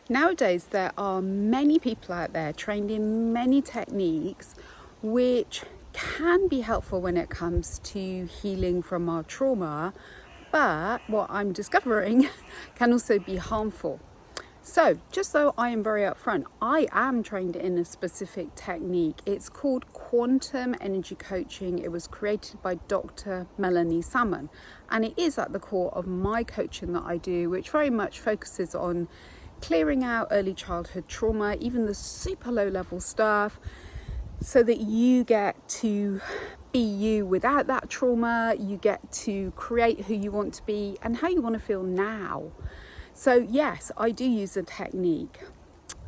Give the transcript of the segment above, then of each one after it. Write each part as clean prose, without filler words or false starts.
Nowadays, there are many people out there trained in many techniques which can be helpful when it comes to healing from our trauma, but what I'm discovering can also be harmful. So, just so I am very upfront, I am trained in a specific technique. It's called quantum energy coaching. It was created by Dr. Melanie Salmon, and it is at the core of my coaching that I do, which very much focuses on clearing out early childhood trauma, even the super low level stuff, so that you get to be you without that trauma. You get to create who you want to be and how you want to feel now. So yes, I do use a technique.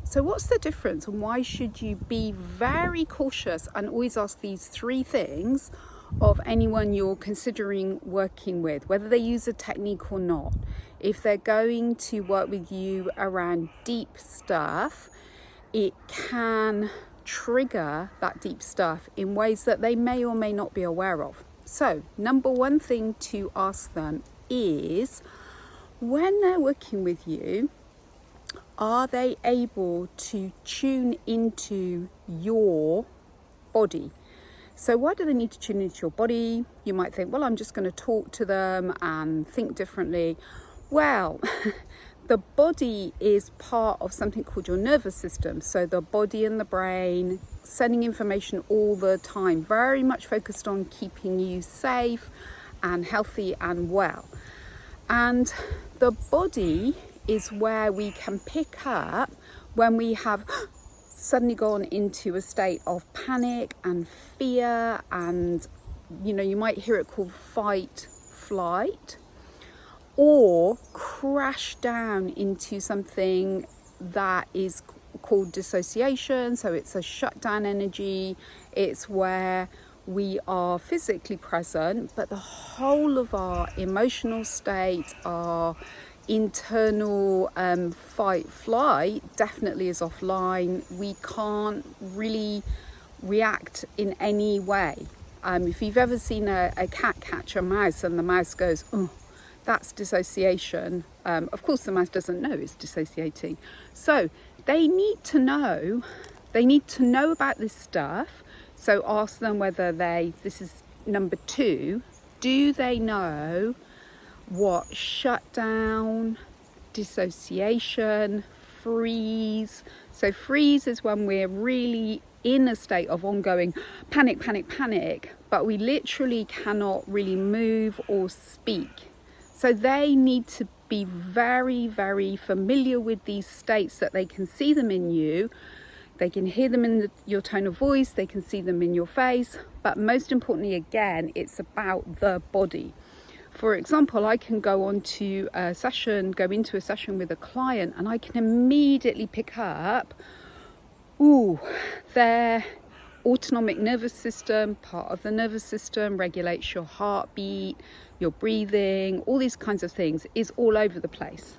So what's the difference, and why should you be very cautious and always ask these three things of anyone you're considering working with, whether they use a technique or not? If they're going to work with you around deep stuff, it can trigger that deep stuff in ways that they may or may not be aware of. So number one thing to ask them is, when they're working with you, are they able to tune into your body? So why do they need to tune into your body? You might think, well, I'm just going to talk to them and think differently. Well, the body is part of something called your nervous system. So the body and the brain sending information all the time, very much focused on keeping you safe and healthy and well. And the body is where we can pick up when we have suddenly gone into a state of panic and fear, and you might hear it called fight, flight, or crash down into something that is called dissociation. So it's a shutdown energy. It's where we are physically present, but the whole of our emotional state, our internal fight flight definitely is offline. We can't really react in any way. If you've ever seen a cat catch a mouse and the mouse goes, oh, that's dissociation. Of course, the mouse doesn't know it's dissociating. So they need to know about this stuff. So ask them whether this is number two, do they know what shutdown, dissociation, freeze? So freeze is when we're really in a state of ongoing panic, but we literally cannot really move or speak. So they need to be very, very familiar with these states, that they can see them in you. They can hear them in your tone of voice, they can see them in your face, but most importantly, again, it's about the body. For example, I can go into a session with a client, and I can immediately pick up, their autonomic nervous system, part of the nervous system, regulates your heartbeat, your breathing, all these kinds of things, is all over the place.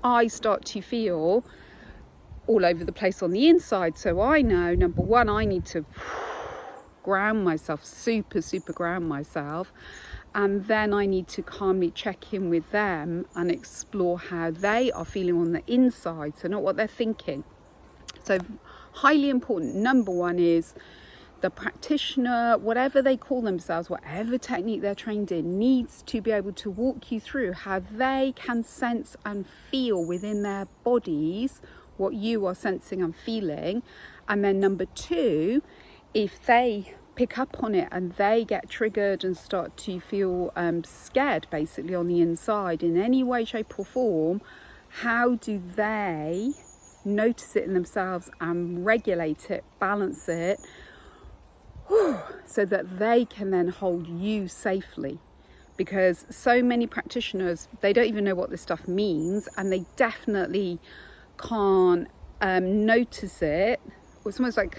I start to feel all over the place on the inside. So I know, number one, I need to ground myself, super ground myself. And then I need to calmly check in with them and explore how they are feeling on the inside. So not what they're thinking. So highly important. Number one is the practitioner, whatever they call themselves, whatever technique they're trained in, needs to be able to walk you through how they can sense and feel within their bodies what you are sensing and feeling. And then number two, if they pick up on it and they get triggered and start to feel scared basically on the inside in any way, shape or form, how do they notice it in themselves and regulate it, balance it, so that they can then hold you safely? Because so many practitioners, they don't even know what this stuff means, and they definitely can't notice it. It's almost like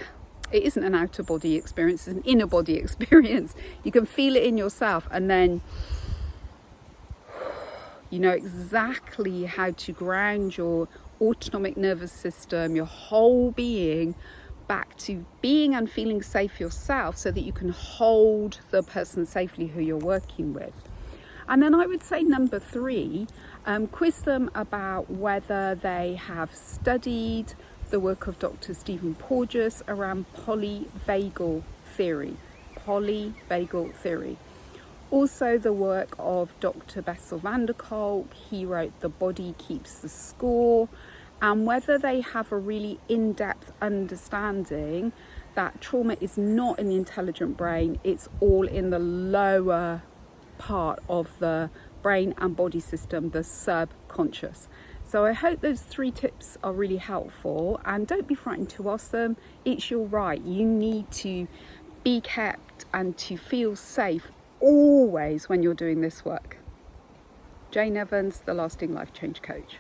it isn't an outer body experience, it's an inner body experience. You can feel it in yourself, and then you know exactly how to ground your autonomic nervous system, your whole being, back to being and feeling safe yourself, so that you can hold the person safely who you're working with. And then I would say number 3, quiz them about whether they have studied the work of Dr Stephen Porges around polyvagal theory. Polyvagal theory. Also the work of Dr Bessel van der Kolk. He wrote The Body Keeps the Score, and whether they have a really in-depth understanding that trauma is not in the intelligent brain, it's all in the lower part of the brain and body system, the subconscious. So I hope those 3 tips are really helpful, and don't be frightened to ask them. It's your right. You need to be kept and to feel safe always when you're doing this work. Jane Evans, the Lasting Life Change Coach.